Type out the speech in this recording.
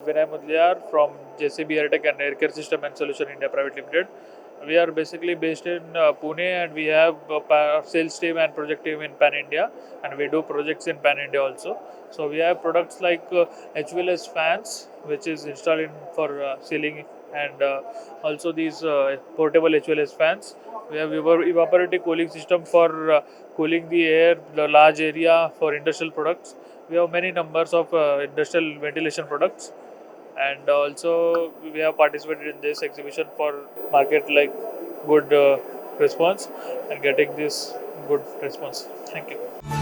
Vinay Mudliar from JCB Airtech and Aircare System and Solution India Private Limited. We are basically based in Pune, and we have a sales team and project team in Pan India, and we do projects in Pan India also. So we have products like HVLS fans, which is installed in for ceiling, and also these portable HVLS fans. We have evaporative cooling system for cooling the air, the large area for industrial products. We have many numbers of industrial ventilation products, and also we have participated in this exhibition for market like good response and getting this good response. Thank you.